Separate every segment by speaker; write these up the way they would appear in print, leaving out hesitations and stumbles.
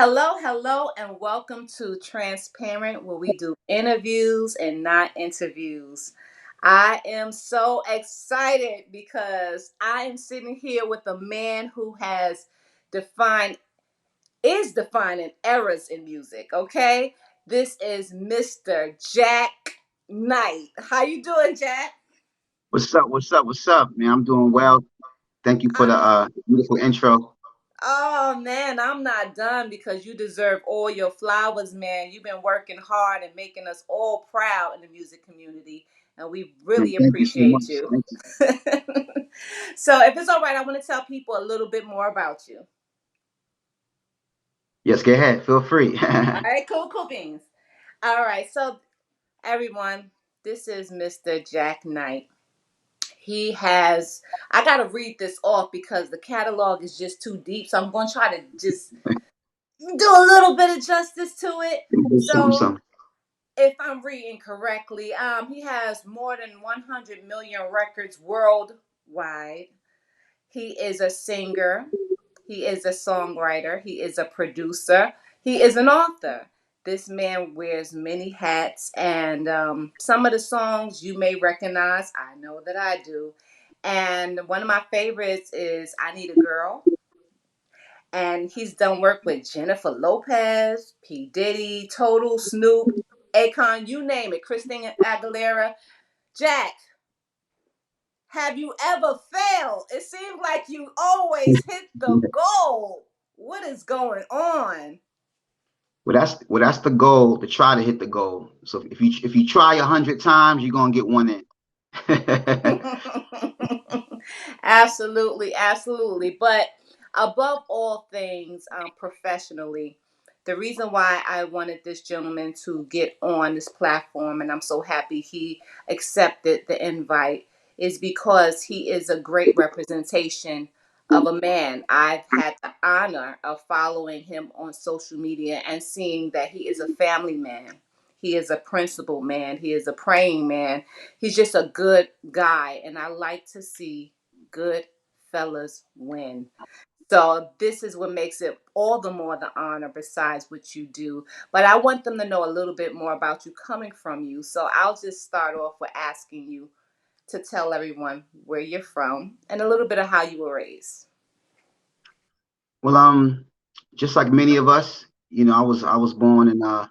Speaker 1: Hello, and welcome to Transparent, where we do interviews and not interviews. I am so excited because I am sitting here with a man who has defined, is defining eras in music, okay? This is Mr. Jack Knight. How you doing, Jack?
Speaker 2: What's up? What's up? What's up, man? I'm doing well. Thank you for the beautiful intro.
Speaker 1: Oh man, I'm not done because you deserve all your flowers, man. You've been working hard and making us all proud in the music community, and we
Speaker 2: And
Speaker 1: really
Speaker 2: thank you so much.
Speaker 1: appreciate you.
Speaker 2: Thank you.
Speaker 1: So, if it's all right, I want to tell people a little bit more about you.
Speaker 2: Yes, go ahead. Feel free.
Speaker 1: All right, cool beans. All right, so everyone, this is Mr. Jack Knight. He has, I got to read this off because the catalog is just too deep, so I'm going to try to just do a little bit of justice to it.
Speaker 2: Some,
Speaker 1: So,
Speaker 2: some.
Speaker 1: if I'm reading correctly, he has more than 100 million records worldwide. He is a singer. He is a songwriter. He is a producer. He is an author. This man wears many hats, and some of the songs you may recognize. I know that I do. And one of my favorites is I Need a Girl. And he's done work with Jennifer Lopez, P. Diddy, Total, Snoop, Akon, you name it, Christina Aguilera. Jack, have you ever failed? It seems like you always hit the goal. What is going on?
Speaker 2: Well, that's the goal to try to hit the goal. So if you try 100 times, you're gonna get one in.
Speaker 1: Absolutely. But above all things, professionally, the reason why I wanted this gentleman to get on this platform, and I'm so happy he accepted the invite, is because he is a great representation of a man. I've had the honor of following him on social media and seeing that he is a family man. He is a principled man. He is a praying man. He's just a good guy, and I like to see good fellas win. So this is what makes it all the more the honor besides what you do. But I want them to know a little bit more about you coming from you. So I'll just start off with asking you to tell everyone where you're from and a little bit of how you were raised.
Speaker 2: Well, just like many of us, I was born in the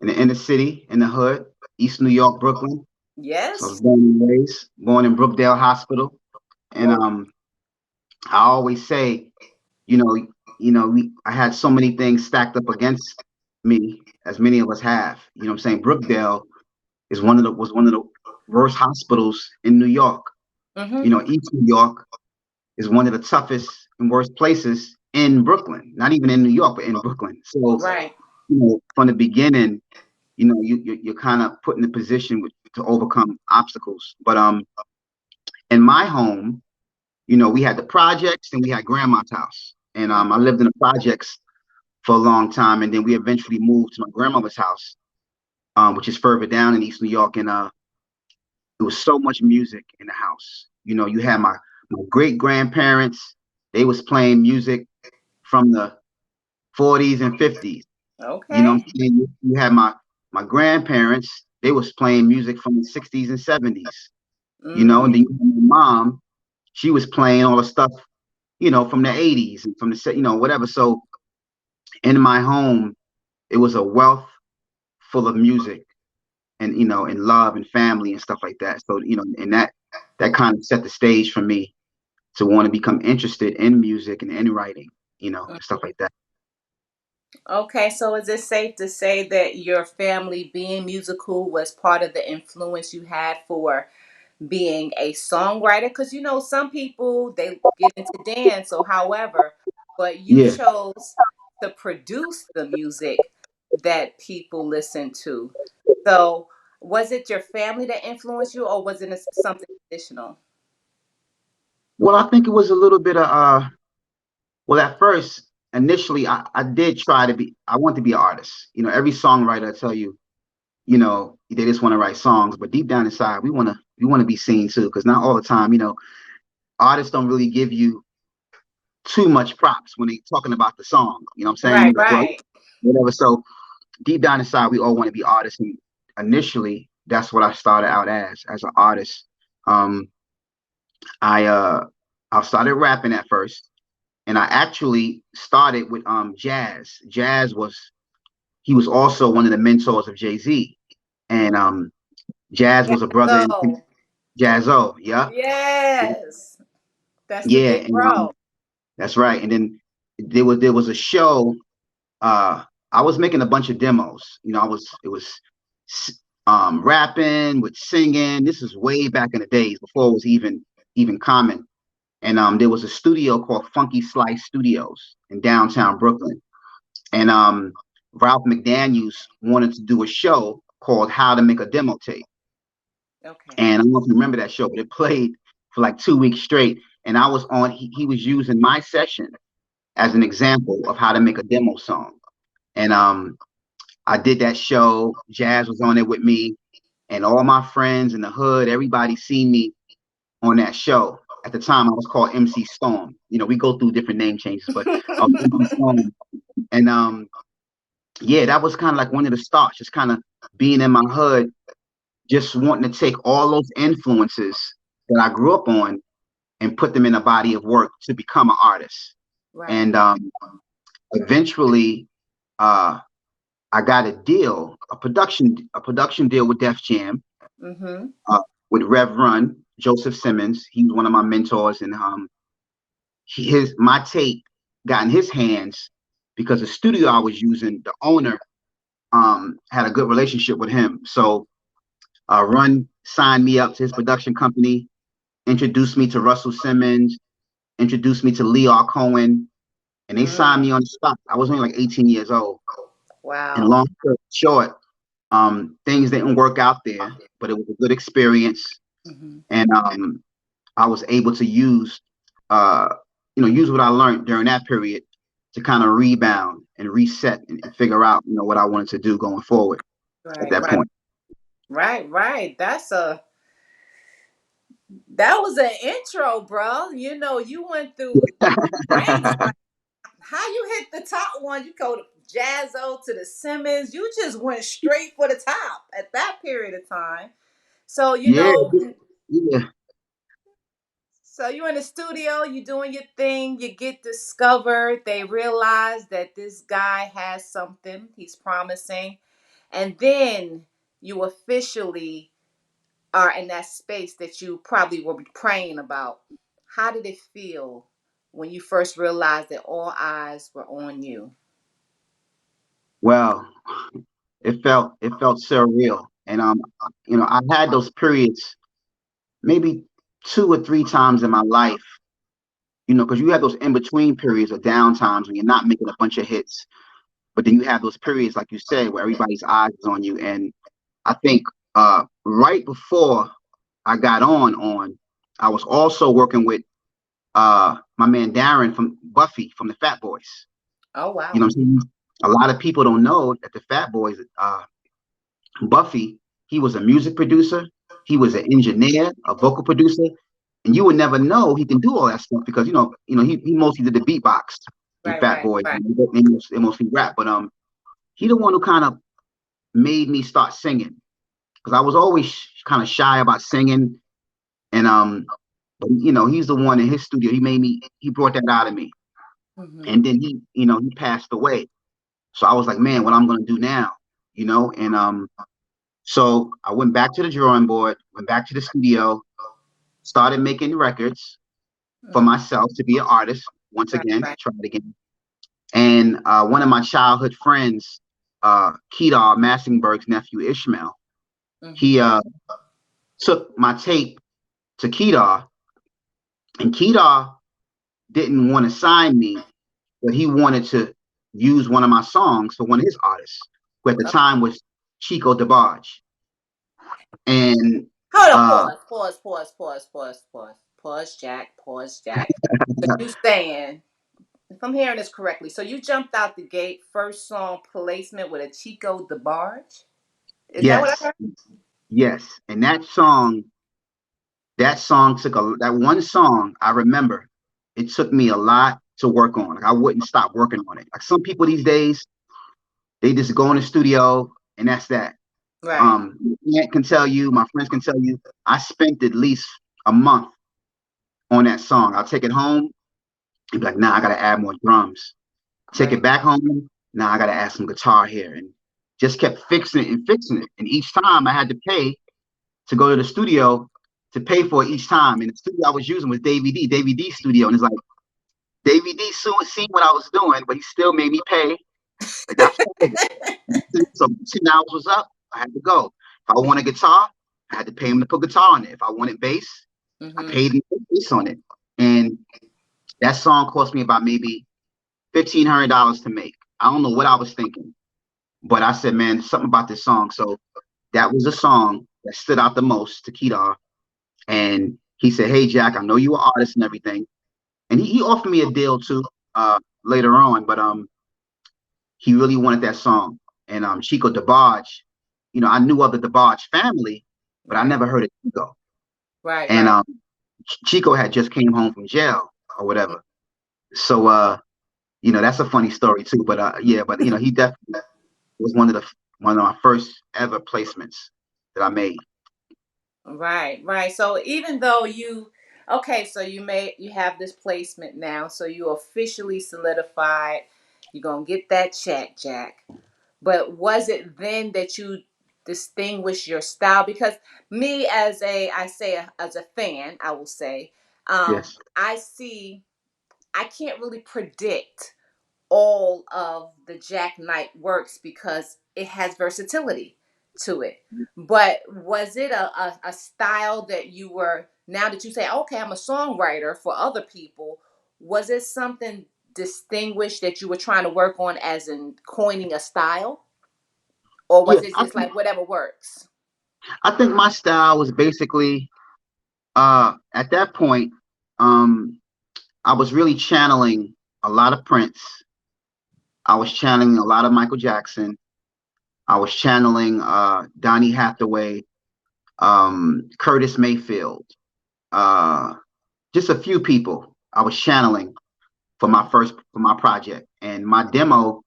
Speaker 2: inner city, in the hood, East New York, Brooklyn. So I was
Speaker 1: Yes?
Speaker 2: born and raised, born in Brookdale Hospital, and
Speaker 1: Whoa.
Speaker 2: I always say, you know, I had so many things stacked up against me, as many of us have. You know what I'm saying? Brookdale was one of the worst hospitals in New York.
Speaker 1: Mm-hmm.
Speaker 2: East New York is one of the toughest and worst places in Brooklyn. Not even in New York, but in Brooklyn. So,
Speaker 1: Right.
Speaker 2: from the beginning, you're kind of put in a position to overcome obstacles. But in my home, we had the projects and we had grandma's house. And I lived in the projects for a long time, and then we eventually moved to my grandmother's house, which is further down in East New York. And there was so much music in the house. You had my great grandparents; they was playing music from the 40s and 50s. You know what
Speaker 1: Okay.
Speaker 2: I'm saying? You had my grandparents; they was playing music from the 60s and 70s. And
Speaker 1: Mm-hmm.
Speaker 2: then you had my mom; she was playing all the stuff, from the 80s and from whatever. So in my home, it was a wealth full of music and and love and family and stuff like that. So and that kind of set the stage for me to want to become interested in music and in writing, stuff like that.
Speaker 1: Okay, so is it safe to say that your family being musical was part of the influence you had for being a songwriter? Because some people they get into dance or however, but you
Speaker 2: Yeah.
Speaker 1: chose to produce the music that people listen to. So was it your family that influenced you, or was it something additional?
Speaker 2: Well, I think it was a little bit of well, at first, initially, I did try to be. I want to be an artist. Every songwriter I tell you, they just want to write songs, but deep down inside, we want to be seen too, because not all the time, artists don't really give you too much props when they talking about the song. You know what I'm
Speaker 1: Right,
Speaker 2: saying? Like, well,
Speaker 1: right.
Speaker 2: whatever. So deep down inside, we all want to be artists, and initially, that's what I started out as an artist. Um, I I started rapping at first, and I actually started with Jazz. Jazz was he was also one of the mentors of Jay-Z, and Jazz was a brother in
Speaker 1: So,
Speaker 2: Jazzo. Yeah,
Speaker 1: yes, that's the
Speaker 2: yeah,
Speaker 1: big
Speaker 2: and
Speaker 1: bro.
Speaker 2: that's right. And then there was a show. I was making a bunch of demos. You know, it was rapping with singing. This is way back in the days before it was even common. And there was a studio called Funky Slice Studios in downtown Brooklyn. And Ralph McDaniels wanted to do a show called How to Make a Demo Tape.
Speaker 1: Okay.
Speaker 2: And I don't know if you remember that show, but it played for like 2 weeks straight. And I was on, he was using my session as an example of how to make a demo song. And I did that show. Jazz was on it with me, and all my friends in the hood, everybody seen me on that show. At the time, I was called MC Storm. You know, we go through different name changes, but I was MC Storm. And yeah, that was kind of like one of the starts, just kind of being in my hood, just wanting to take all those influences that I grew up on and put them in a body of work to become an artist.
Speaker 1: Right.
Speaker 2: And eventually, uh, I got a production deal with Def Jam,
Speaker 1: Mm-hmm.
Speaker 2: uh, with Rev Run, Joseph Simmons. He was one of my mentors, and his my tape got in his hands because the studio I was using, the owner, had a good relationship with him. So Run signed me up to his production company, introduced me to Russell Simmons, introduced me to Lear Cohen, and they signed
Speaker 1: Mm.
Speaker 2: me on the spot. I was only like 18 years old. And
Speaker 1: Wow.
Speaker 2: long story short, things didn't work out there, but it was a good experience,
Speaker 1: Mm-hmm.
Speaker 2: and I was able to uh, use what I learned during that period to kind of rebound and reset and figure out, what I wanted to do going forward at
Speaker 1: Right,
Speaker 2: that
Speaker 1: right,
Speaker 2: point.
Speaker 1: right, right. That was an intro, bro. You know, you went through ranks. Like how you hit the top one, you go to Jazzo to the Simmons. You just went straight for the top at that period of time. So you
Speaker 2: Yeah,
Speaker 1: know,
Speaker 2: yeah.
Speaker 1: so you're in the studio, you're doing your thing, you get discovered. They realize that this guy has something, he's promising. And then you officially are in that space that you probably were praying about. How did it feel when you first realized that all eyes were on you?
Speaker 2: Well, it felt surreal, and I had those periods maybe 2 or 3 times in my life, because you have those in between periods or down times when you're not making a bunch of hits. But then you have those periods, like you said, where everybody's eyes is on you. And I think right before I got on, I was also working with my man Darren from Buffy from the Fat Boys.
Speaker 1: Oh
Speaker 2: You know
Speaker 1: wow.
Speaker 2: what I'm saying? A lot of people don't know that the Fat Boys, Buffy, he was a music producer, he was an engineer, a vocal producer, and you would never know he can do all that stuff because he mostly did the beatbox in
Speaker 1: Right,
Speaker 2: Fat
Speaker 1: right,
Speaker 2: Boys.
Speaker 1: right.
Speaker 2: And they mostly rap, but he the one who kind of made me start singing because I was always kind of shy about singing, and but he's the one in his studio. He brought that out of me,
Speaker 1: Mm-hmm.
Speaker 2: and then he passed away. So I was like, man, what I'm gonna do now, and so I went back to the drawing board, went back to the studio, started making records for
Speaker 1: Mm.
Speaker 2: myself to be an artist once
Speaker 1: Right,
Speaker 2: again,
Speaker 1: right.
Speaker 2: try it again. And one of my childhood friends, Kedar Massingberg's nephew Ishmael,
Speaker 1: Mm-hmm.
Speaker 2: he took my tape to Kedar, and Kedar didn't want to sign me, but he wanted to use one of my songs for one of his artists, who at the time was Chico DeBarge. And
Speaker 1: Hold up,
Speaker 2: uh,
Speaker 1: pause, Jack, pause, Jack. So you saying, if I'm hearing this correctly, so you jumped out the gate, first song placement with a Chico DeBarge? Is that what I
Speaker 2: yes,
Speaker 1: heard?
Speaker 2: yes, and that song took that one song. I remember it took me a lot. to work on. Like I wouldn't stop working on it. Like some people these days, they just go in the studio and that's that.
Speaker 1: Right.
Speaker 2: Aunt can tell you, my friends can tell you, I spent at least a month on that song. I'll take it home and be like, nah, I gotta add more drums. Take it
Speaker 1: Right.
Speaker 2: back home. Now I gotta add some guitar here, and just kept fixing it and fixing it. And each time I had to pay to go to the studio to pay for it each time. And the studio I was using was DVD studio. And it's like DVD soon seen what I was doing, but he still made me pay. But that's fine. So 10 hours was up, I had to go. If I want a guitar, I had to pay him to put guitar on it. If I wanted bass, I
Speaker 1: Mm-hmm.
Speaker 2: paid him to put bass on it. And that song cost me about maybe $1,500 to make. I don't know what I was thinking, but I said, man, something about this song. So that was a song that stood out the most to Kedar. And he said, hey, Jack, I know you are an artist and everything. And he offered me a deal too later on, but he really wanted that song. And Chico DeBarge, I knew of the DeBarge family, but I
Speaker 1: Right.
Speaker 2: never heard of Chico.
Speaker 1: Right.
Speaker 2: And
Speaker 1: Right.
Speaker 2: Chico had just came home from jail or whatever. So that's a funny story too. But yeah, but he definitely was one of my first ever placements that I made.
Speaker 1: Right, right. So even though okay, so you have this placement now, so you officially solidified you're gonna get that check, Jack. But was it then that you distinguish your style? Because me as as a fan, I will say,
Speaker 2: Yes.
Speaker 1: I see I can't really predict all of the Jack Knight works because it has versatility to it. But was it a style that you were, now that you say, okay, I'm a songwriter for other people, was it something distinguished that you were trying to work on as in coining a style? Or
Speaker 2: Yeah,
Speaker 1: was it just like whatever works?
Speaker 2: I think my style was basically at that point, um, I was really channeling a lot of Prince. I was channeling a lot of Michael Jackson. I was channeling Donny Hathaway, Curtis Mayfield, uh, just a few people I was channeling for my project. And my demo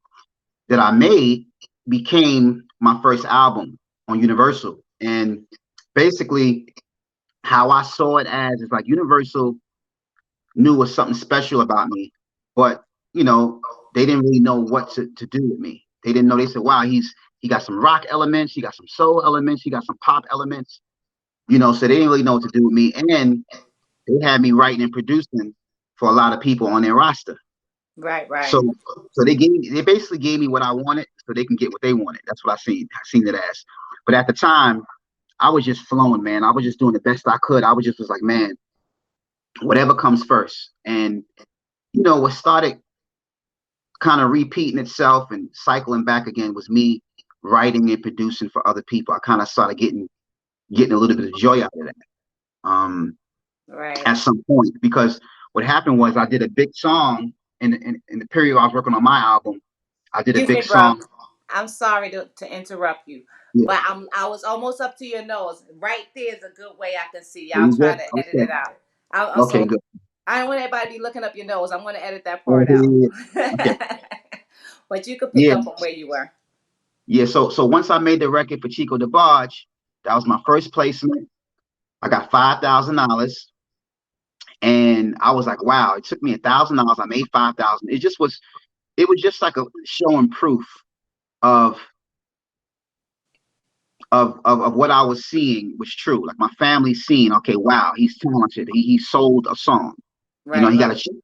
Speaker 2: that I made became my first album on Universal. And basically how I saw it as is like Universal knew was something special about me, but they didn't really know what to do with me. They didn't know. They said, "Wow, he got some rock elements, he got some soul elements, he got some pop elements." So they didn't really know what to do with me, and they had me writing and producing for a lot of people on their roster.
Speaker 1: Right,
Speaker 2: So,
Speaker 1: right.
Speaker 2: they basically gave me what I wanted, so they can get what they wanted. That's what I seen it as. But at the time, I was just flowing, man. I was just doing the best I could. I was like, man, whatever comes first. And what started kind of repeating itself and cycling back again was me writing and producing for other people. I kind of started getting a little bit of joy out of that
Speaker 1: Right.
Speaker 2: at some point, because what happened was I did a big song in the period I was working on my album. I did a
Speaker 1: Excuse
Speaker 2: big
Speaker 1: me, bro.
Speaker 2: song.
Speaker 1: I'm sorry to interrupt you,
Speaker 2: Yeah,
Speaker 1: but I was almost up to your nose. Right there is a good way I can see.
Speaker 2: there
Speaker 1: Y'all
Speaker 2: you
Speaker 1: try
Speaker 2: go.
Speaker 1: to edit
Speaker 2: Okay,
Speaker 1: it out. I
Speaker 2: okay,
Speaker 1: so
Speaker 2: good.
Speaker 1: I don't want everybody to be looking up your nose. I'm going to edit that
Speaker 2: Oh,
Speaker 1: part
Speaker 2: yeah,
Speaker 1: out.
Speaker 2: yeah, yeah. Okay,
Speaker 1: But you could pick
Speaker 2: yeah,
Speaker 1: up from where you were.
Speaker 2: yeah. So once I made the record for Chico DeBarge, that was my first placement. I got $5,000. And I was like, wow, it took me $1,000. I made 5,000. It was just like a showing proof of of what I was seeing was true. Like my family seeing, okay, wow, he's talented. He sold a song.
Speaker 1: Right,
Speaker 2: He
Speaker 1: right,
Speaker 2: got a check.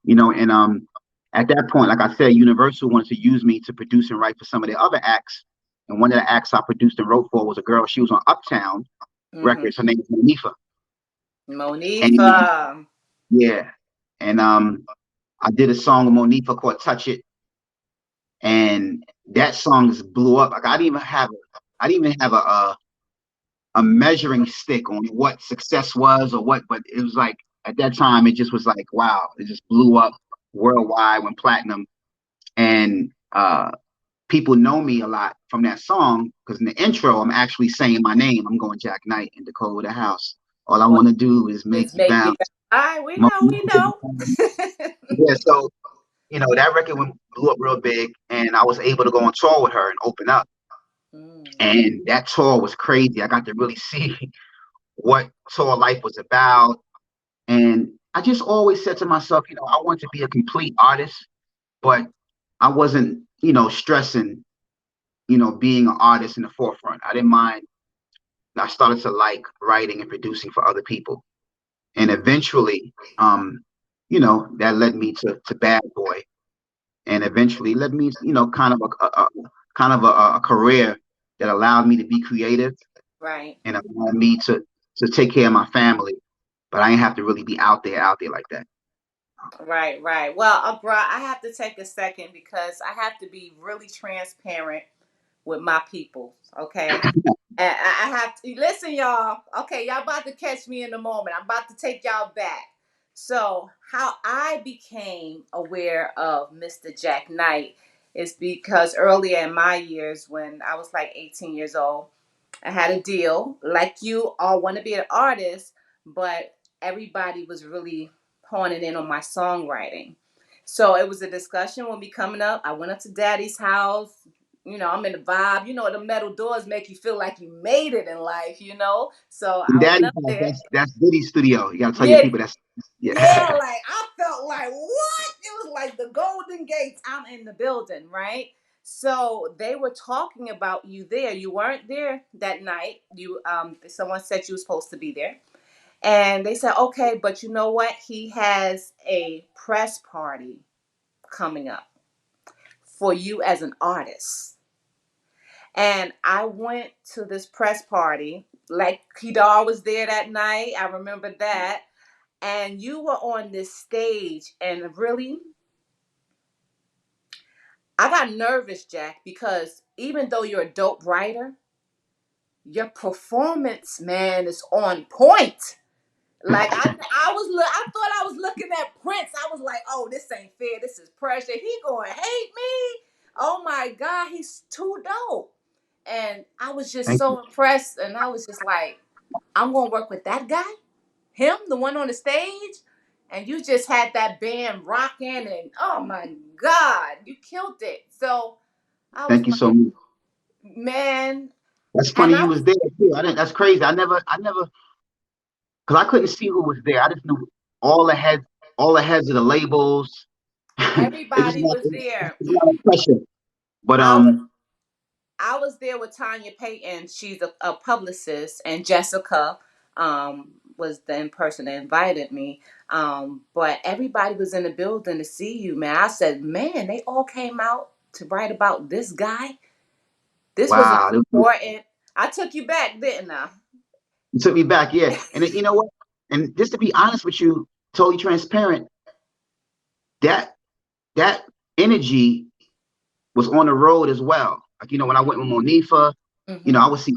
Speaker 2: And at that point, like I said, Universal wanted to use me to produce and write for some of the other acts. And one of the acts I produced and wrote for was a girl. She was on Uptown
Speaker 1: mm-hmm.
Speaker 2: Records. Her name is Monifa. And
Speaker 1: Monifa.
Speaker 2: yeah, and I did a song with Monifa called "Touch It," and that song just blew up. Like I didn't even have a measuring stick on what success was or what, but it was like at that time it just was like wow, it just blew up worldwide, went platinum, and people know me a lot from that song because in the intro I'm actually saying my name. I'm going Jack Knight in the code of the house. All I
Speaker 1: All
Speaker 2: want to do is make
Speaker 1: is
Speaker 2: you
Speaker 1: make it.
Speaker 2: bounce.
Speaker 1: All right, we
Speaker 2: Mo-
Speaker 1: know, we know.
Speaker 2: Yeah, so that record blew up real big, and I was able to go on tour with her and open up.
Speaker 1: Mm,
Speaker 2: And that tour was crazy. I got to really see what tour life was about. And I just always said to myself, I want to be a complete artist, but I wasn't, stressing, being an artist in the forefront. I didn't mind. I started to like writing and producing for other people. And eventually, that led me to Bad Boy, and eventually led me, kind of a career that allowed me to be creative
Speaker 1: right.
Speaker 2: and allowed me to take care of my family. But I didn't have to really be out there like that.
Speaker 1: Right, right. Well, bro, I have to take a second because I have to be really transparent with my people. Okay. And I have to listen, y'all. Okay, y'all about to catch me in the moment. I'm about to take y'all back. So, how I became aware of Mr. Jack Knight is because earlier in my years, when I was like 18 years old, I had a deal. Like you all want to be an artist, but everybody was really honing in on my songwriting. So it was a discussion when we coming up. I went up to daddy's house. I'm in the vibe. The metal doors make you feel like you made it in life. So
Speaker 2: And
Speaker 1: I went
Speaker 2: Daddy's
Speaker 1: up
Speaker 2: house,
Speaker 1: there.
Speaker 2: that's Diddy's studio. You gotta tell your
Speaker 1: Yeah,
Speaker 2: people that's
Speaker 1: yeah,
Speaker 2: yeah.
Speaker 1: like I felt like what? It was like the Golden Gates. I'm in the building, right? So they were talking about you there. You weren't there that night. Someone said you were supposed to be there. And they said, okay, but you know what? He has a press party coming up for you as an artist. And I went to this press party. Like Kedar was there that night. I remember that. And you were on this stage, and really, I got nervous, Jack, because even though you're a dope writer, your performance, man, is on point. Like I thought I was looking at Prince. I was like, oh, this ain't fair. This is pressure. He gonna hate me. Oh my God, he's too dope. And I was just
Speaker 2: Thank you.
Speaker 1: so impressed, and I was just like, I'm gonna work with that guy, him, the one on the stage, and you just had that band rocking, and oh my God, you killed it. So I was
Speaker 2: Thank you so
Speaker 1: like,
Speaker 2: much.
Speaker 1: man,
Speaker 2: That's
Speaker 1: and
Speaker 2: funny you was there too. I didn't That's crazy. I never because I couldn't see who was there. I just knew all the heads all the heads of the labels. It's just
Speaker 1: everybody
Speaker 2: not
Speaker 1: was there.
Speaker 2: it's not pressure. But
Speaker 1: I was I was there with Tanya Payton. She's a publicist, and Jessica was the person that invited me. But everybody was in the building to see you, man. I said, man, they all came out to write about this guy. This was
Speaker 2: wow,
Speaker 1: important. I took you back, didn't I?
Speaker 2: it took me back, yeah. And you know what? And just to be honest with you, totally transparent, that that energy was on the road as well. Like, when I went with Monifa, I
Speaker 1: Mm-hmm.
Speaker 2: would see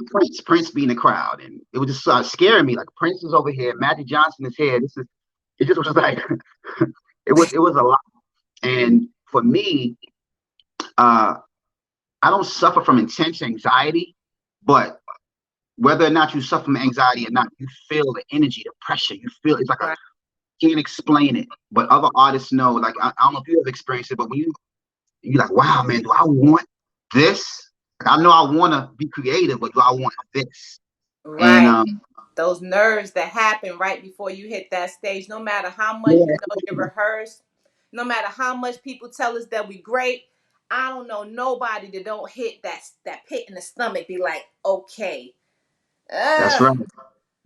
Speaker 2: Prince be in the crowd, and it was just scaring me. Like, Prince is over here, Magic Johnson is here. It just was like, it was a lot. And for me, uh, I don't suffer from intense anxiety, but whether or not you suffer from anxiety or not, you feel the energy, the pressure. You feel it's like a
Speaker 1: Right.
Speaker 2: can't explain it. But other artists know. Like, I don't know if you have experienced it, but when you're like, wow, man, do I want this? Like, I know I want to be creative, but do I want this? And
Speaker 1: Right. Those nerves that happen right before you hit that stage, no matter how much
Speaker 2: yeah,
Speaker 1: you rehearse, no matter how much people tell us that we great, I don't know nobody that don't hit that pit in the stomach, be like, okay,
Speaker 2: that's
Speaker 1: uh,
Speaker 2: right.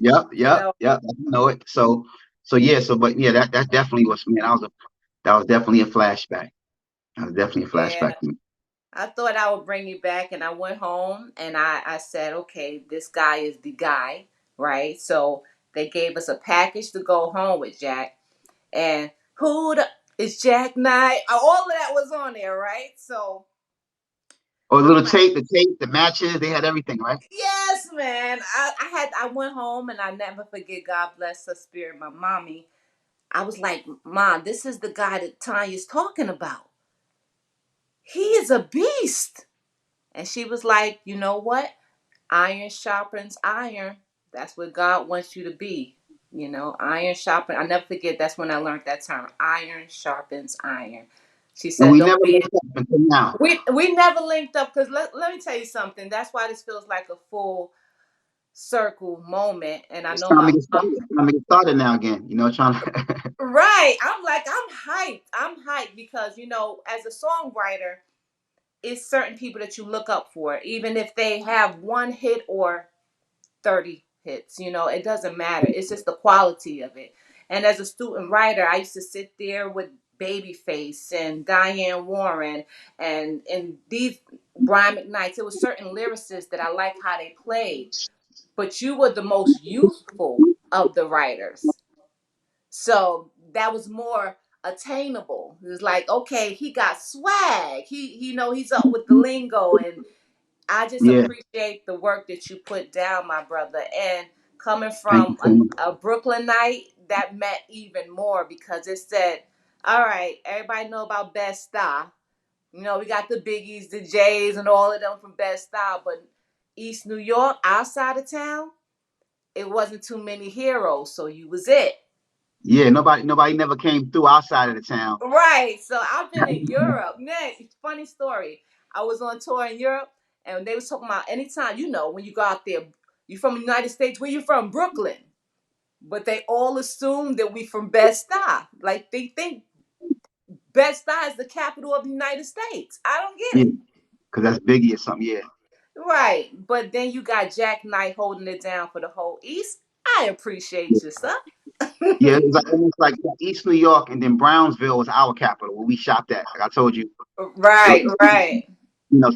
Speaker 2: Yep,
Speaker 1: you
Speaker 2: yep,
Speaker 1: know,
Speaker 2: yep. I know it. But yeah, that definitely was, man. That was definitely a flashback. That was definitely a
Speaker 1: yeah.
Speaker 2: flashback to me.
Speaker 1: I thought I would bring you back, and I went home and I said, okay, this guy is the guy, right? So they gave us a package to go home with Jack. And who is Jack Knight? All of that was on there, right? So
Speaker 2: Or a
Speaker 1: I'm
Speaker 2: little
Speaker 1: like,
Speaker 2: tape, the matches, they had everything, right?
Speaker 1: yes, man. I went home and I never forget. God bless her spirit, my mommy. I was like, Mom, this is the guy that Tanya's talking about. He is a beast. And she was like, you know what? Iron sharpens iron. That's what God wants you to be. Iron sharpens. I never forget. That's when I learned that term. Iron sharpens iron. She
Speaker 2: And
Speaker 1: said,
Speaker 2: we
Speaker 1: "Don't
Speaker 2: never
Speaker 1: be."
Speaker 2: looked up until now.
Speaker 1: We never linked up because let me tell you something. That's why this feels like a full circle moment, and I
Speaker 2: It's
Speaker 1: know
Speaker 2: time to
Speaker 1: my
Speaker 2: get started.
Speaker 1: mom.
Speaker 2: It's time to get started now again. Trying to.
Speaker 1: Right. I'm like, I'm hyped. I'm hyped because, as a songwriter, it's certain people that you look up for, even if they have one hit or 30 hits. It doesn't matter. It's just the quality of it. And as a student writer, I used to sit there with Babyface and Diane Warren and these Brian McKnight. It was certain lyricists that I like how they played. But you were the most youthful of the writers. So that was more attainable. It was like, okay, he got swag. He's up with the lingo, and I just
Speaker 2: Yeah.
Speaker 1: appreciate the work that you put down, my brother. And coming
Speaker 2: Thank you
Speaker 1: from
Speaker 2: so much.
Speaker 1: a Brooklyn night, that meant even more because it said, all right, everybody know about Best Style. We got the Biggies, the Jays, and all of them from Best Style, but East New York, outside of town, it wasn't too many heroes, so you was it.
Speaker 2: Yeah. Nobody never came through outside of the town.
Speaker 1: Right. So I've been in Europe. Man, funny story. I was on tour in Europe and they was talking about anytime, when you go out there, you from the United States, where you from? Brooklyn. But they all assume that we from Bed-Stuy. Like they think Bed-Stuy is the capital of the United States. I don't get
Speaker 2: Yeah.
Speaker 1: it.
Speaker 2: Because that's Biggie or something. Yeah.
Speaker 1: Right. But then you got Jack Knight holding it down for the whole East. I
Speaker 2: Yeah.
Speaker 1: appreciate you, sir.
Speaker 2: Yeah, it was like almost like East New York, and then Brownsville was our capital where we shopped at. Like I told you, it
Speaker 1: Right,
Speaker 2: was,
Speaker 1: right.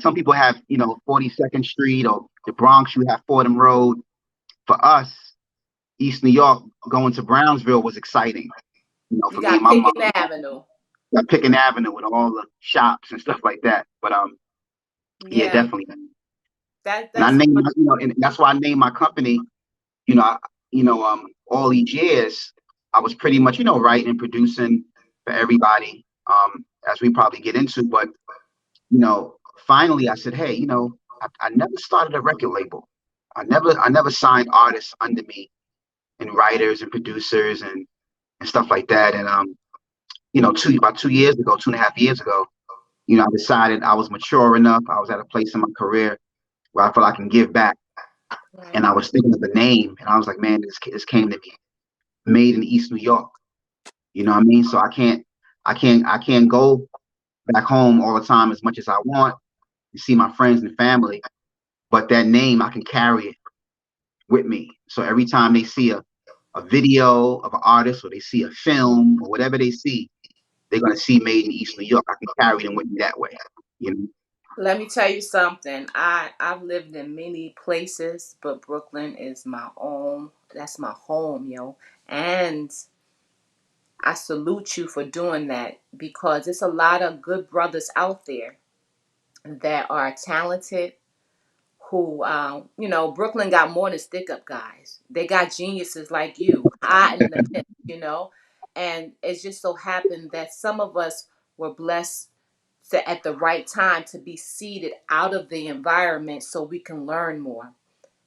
Speaker 2: some people have 42nd Street or the Bronx. You have Fordham Road. For us, East New York, going to Brownsville was exciting.
Speaker 1: You
Speaker 2: For me and
Speaker 1: got
Speaker 2: my mom,
Speaker 1: Pickens Avenue.
Speaker 2: Picking Avenue with all the shops and stuff like that. But yeah,
Speaker 1: Yeah.
Speaker 2: definitely. And I
Speaker 1: That's
Speaker 2: named and that's why I named my company. You know, I, all these years, I was pretty much writing and producing for everybody. As we probably get into, but finally I said, hey, I never started a record label. I never signed artists under me and writers and producers and stuff like that. And about 2 years ago, 2.5 years ago, I decided I was mature enough. I was at a place in my career where I felt I can give back. And
Speaker 1: right.
Speaker 2: I was thinking of the name, and I was like, man, this came to me, made in East New York. You know what I mean? So I can't go back home all the time as much as I want to see my friends and family. But that name, I can carry it with me. So every time they see a video of an artist or they see a film or whatever they see, they're gonna see made in East New York. I can carry them with me that way. You know?
Speaker 1: Let me tell you something. I've lived in many places, but Brooklyn is my own. That's my home, yo. And I salute you for doing that because there's a lot of good brothers out there that are talented. Who, Brooklyn got more than stick up guys. They got geniuses like you, hiding in the pit. And it just so happened that some of us were blessed at the right time to be seeded out of the environment so we can learn more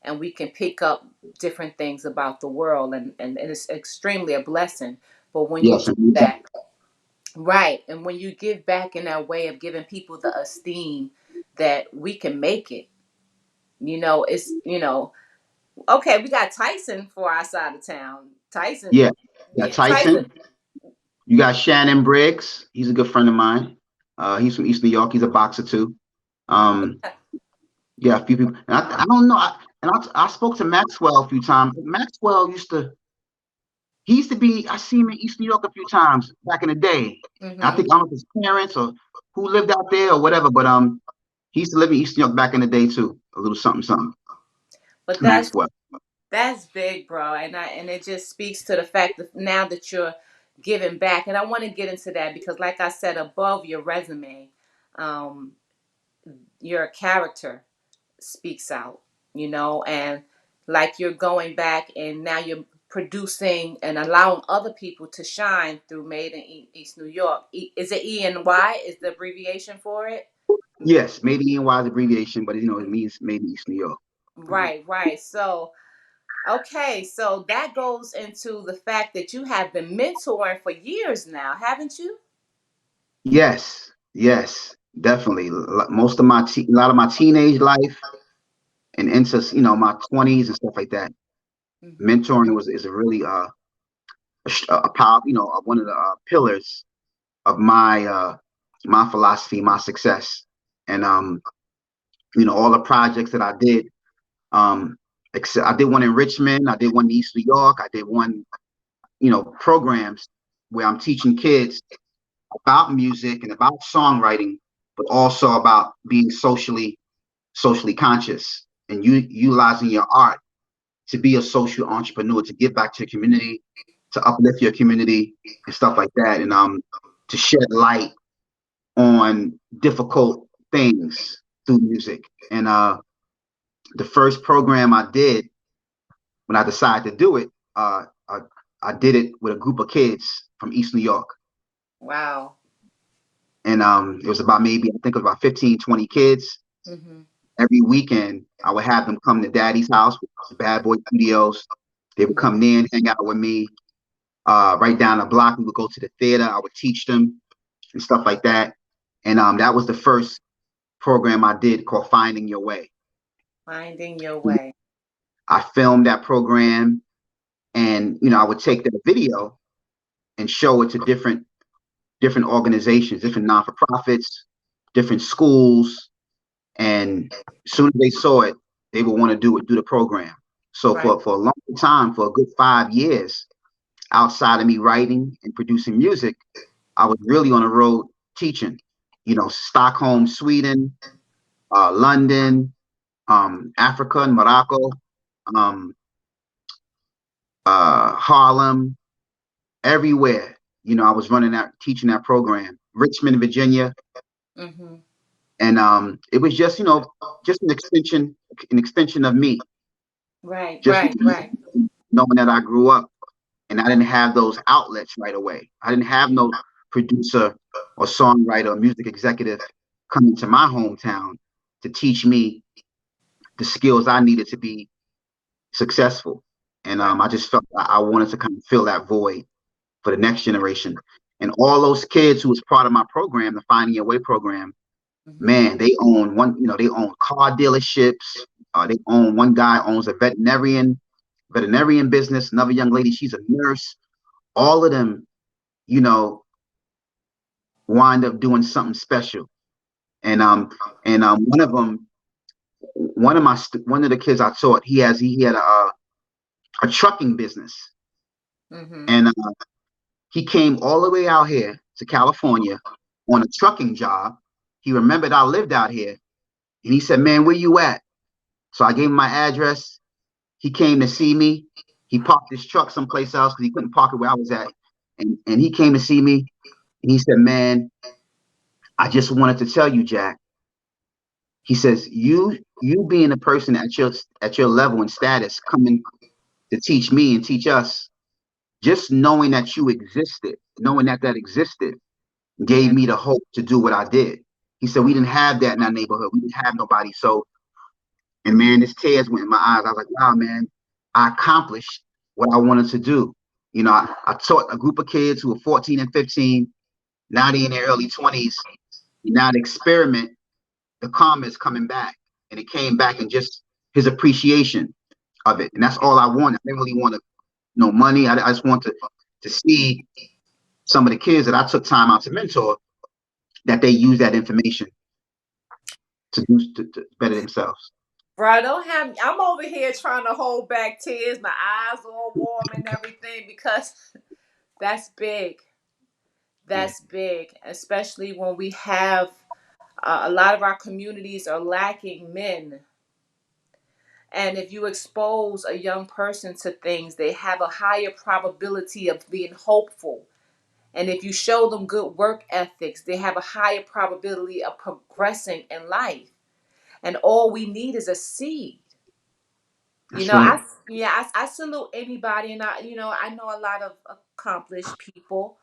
Speaker 1: and we can pick up different things about the world and it's extremely a blessing. But when you
Speaker 2: Yes,
Speaker 1: do
Speaker 2: and
Speaker 1: that, right, and when you give back in that way of giving people the esteem that we can make it, it's okay, we got Tyson for our side of town. Tyson,
Speaker 2: yeah, yeah.
Speaker 1: yeah, Tyson.
Speaker 2: Tyson. You got Shannon Briggs. He's a good friend of mine. He's from East New York. He's a boxer too. Um, yeah, a few people. And I don't know. I spoke to Maxwell a few times. Maxwell he used to be. I see him in East New York a few times back in the day. I
Speaker 1: Hmm.
Speaker 2: think I don't know if his parents or who lived out there or whatever. But he used to live in East New York back in the day too. A little something, something.
Speaker 1: But
Speaker 2: Maxwell.
Speaker 1: that's big, bro, and it just speaks to the fact that now that you're giving back, and I want to get into that because, like I said, above your resume, um, your character speaks out, and like you're going back and now you're producing and allowing other people to shine through Made in East New York. Is it ENY? Is the abbreviation for it?
Speaker 2: Yes, maybe ENY's abbreviation, but it means maybe East New York. Mhm.
Speaker 1: Right, right. So Okay, so that goes into the fact that you have been mentoring for years now, haven't you?
Speaker 2: Yes, yes, definitely. Most of a lot of my teenage life and into my 20s and stuff like that.
Speaker 1: Hmm.
Speaker 2: Mentoring was is a really a power, one of the pillars of my philosophy, my success, and all the projects that I did. Um, I did one in Richmond, I did one in East New York, I did one, programs where I'm teaching kids about music and about songwriting, but also about being socially conscious and you utilizing your art to be a social entrepreneur, to give back to your community, to uplift your community and stuff like that, and to shed light on difficult things through music. And the first program I did when I decided to do it, I did it with a group of kids from East New York.
Speaker 1: Wow.
Speaker 2: And it was about maybe, I think it was about 15, 20 kids.
Speaker 1: Hmm.
Speaker 2: Every weekend, I would have them come to daddy's house, Bad Boy Studios. They would come there and hang out with me. Right down the block, we would go to the theater. I would teach them and stuff like that. And that was the first program I did called Finding Your Way.
Speaker 1: Finding your way.
Speaker 2: I filmed that program, and I would take that video and show it to different organizations, different non-for-profits, different schools, and as soon as they saw it, they would want to do the program. So
Speaker 1: Right.
Speaker 2: for a long time, for a good 5 years, outside of me writing and producing music, I was really on the road teaching. Stockholm, Sweden, London, Africa and Morocco, um, Harlem, everywhere. I was running that, teaching that program. Richmond, Virginia,
Speaker 1: Hmm.
Speaker 2: and it was just an extension of me.
Speaker 1: Right,
Speaker 2: Just
Speaker 1: right, right,
Speaker 2: knowing that I grew up and I didn't have those outlets right away. I didn't have no producer or songwriter or music executive coming to my hometown to teach me the skills I needed to be successful. And
Speaker 1: right.
Speaker 2: I just felt I wanted to kind of fill that void for the next generation. And all those kids who was part of my program, the Finding Your Way program,
Speaker 1: Hmm.
Speaker 2: man, they own car dealerships. They own One guy owns a veterinarian business. Another young lady, she's a nurse. All of them, you know, wind up doing something special. And one of the kids I taught, he had a trucking business,
Speaker 1: Hmm.
Speaker 2: and he came all the way out here to California on a trucking job. He remembered I lived out here, and he said, "Man, where you at?" So I gave him my address. He came to see me. He parked his truck someplace else because he couldn't park it where I was at, and he came to see me, and he said, "Man, I just wanted to tell you, Jack." He says, "You being a person at your level and status, coming to teach me and teach us, just knowing that you existed, knowing that existed, gave
Speaker 1: Yeah.
Speaker 2: me the hope to do what I did." He said, "We didn't have that in our neighborhood. We didn't have nobody." So, and man, this tears went in my eyes. I was like, "Wow, man, I accomplished what I wanted to do." I taught a group of kids who were 14 and 15. Now they in their early 20s. Now the experiment, the karma is coming back. And it came back in just his appreciation of it. And that's all I wanted. I didn't really want no money. I just want to see some of the kids that I took time out to mentor, that they use that information to better themselves.
Speaker 1: Bro, don't have me. I'm over here trying to hold back tears. My eyes all warm and everything because that's big.
Speaker 2: Yeah,
Speaker 1: That's big, especially when we have a lot of our communities are lacking men. And if you expose a young person to things, they have a higher probability of being hopeful. And if you show them good work ethics, they have a higher probability of progressing in life. And all we need is a seed.
Speaker 2: that's right.
Speaker 1: I salute anybody, and I know a lot of accomplished people.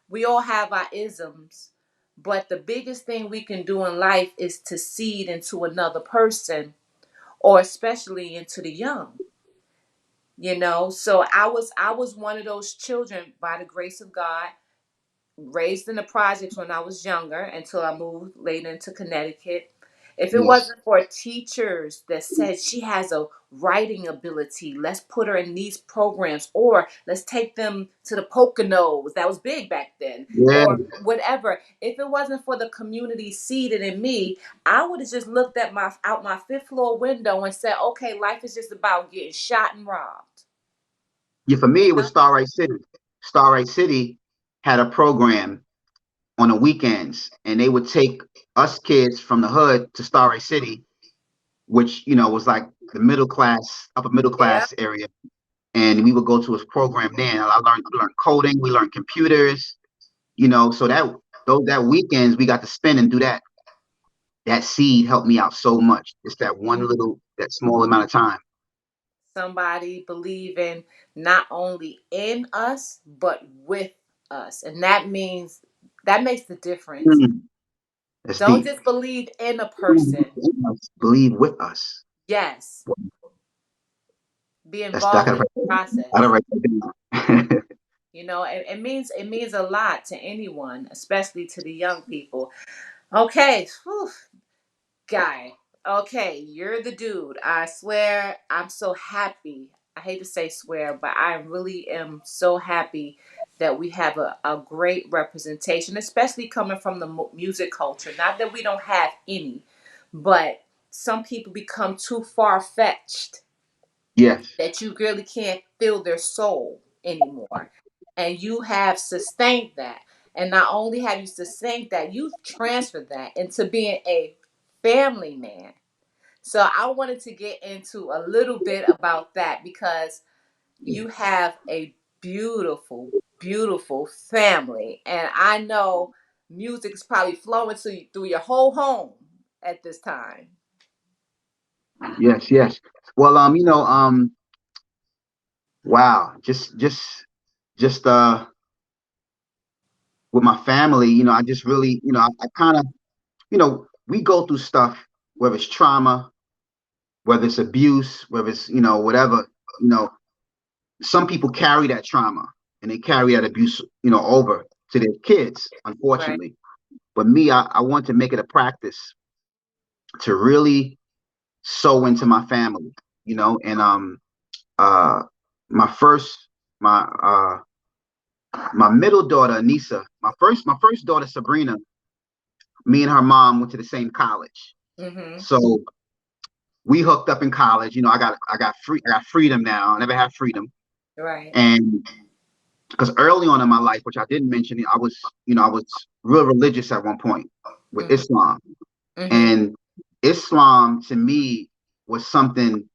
Speaker 1: We all have our isms, but the biggest thing we can do in life is to seed into another person, or especially into the young. So I was one of those children, by the grace of God, raised in the projects when I was younger until I moved later into Connecticut. If it
Speaker 2: Yes.
Speaker 1: wasn't for teachers that said she has a writing ability, let's put her in these programs, or let's take them to the Poconos. That was big back then,
Speaker 2: Yeah.
Speaker 1: or whatever. If it wasn't for the community seeded in me, I would have just looked at my out my fifth floor window and said, "Okay, life is just about getting shot and robbed."
Speaker 2: Yeah. For me,
Speaker 1: You
Speaker 2: it was
Speaker 1: know?
Speaker 2: Starlight City. Starlight City had a program on the weekends, and they would take us kids from the hood to Starlight City, which was like the middle class, upper middle
Speaker 1: Yeah.
Speaker 2: class area, and we would go to his program there. And I learned coding, we learned computers, so that weekends we got to spend and do that. That seed helped me out so much. It's that small amount of time.
Speaker 1: Somebody believing not only in us but with us, and that makes the difference.
Speaker 2: Mm, that's
Speaker 1: Don't
Speaker 2: deep.
Speaker 1: just believe in a person.
Speaker 2: Believe with us.
Speaker 1: Yes, be
Speaker 2: That's I
Speaker 1: involved
Speaker 2: gotta
Speaker 1: in
Speaker 2: write,
Speaker 1: the
Speaker 2: I gotta
Speaker 1: process.
Speaker 2: write that down.
Speaker 1: It means a lot to anyone, especially to the young people. Okay. Whew. Guy. Okay, you're the dude. I swear, I'm so happy. I hate to say swear, but I really am so happy that we have a great representation, especially coming from the music culture. Not that we don't have any, but some people become too far fetched
Speaker 2: Yes.
Speaker 1: that you really can't feel their soul anymore. And you have sustained that. And not only have you sustained that, you've transferred that into being a family man. So I wanted to get into a little bit about that because you have a beautiful, beautiful family. And I know music is probably flowing through your whole home at this time.
Speaker 2: Yes. Yes. Well, wow. Just with my family, I just really, I kind of, we go through stuff, whether it's trauma, whether it's abuse, whether it's, whatever, you know, some people carry that trauma and they carry that abuse, over to their kids,
Speaker 1: Right.
Speaker 2: unfortunately. But me, I want to make it a practice to really sow into my family, and uh my first my middle daughter Anissa, my first daughter Sabrina, me and her mom went to the same college.
Speaker 1: Mm-hmm.
Speaker 2: So we hooked up in college. I got freedom now. I never had freedom.
Speaker 1: Right.
Speaker 2: And because early on in my life, which I didn't mention, I was real religious at one point with
Speaker 1: Mm-hmm.
Speaker 2: Islam.
Speaker 1: Mm-hmm.
Speaker 2: And Islam to me was something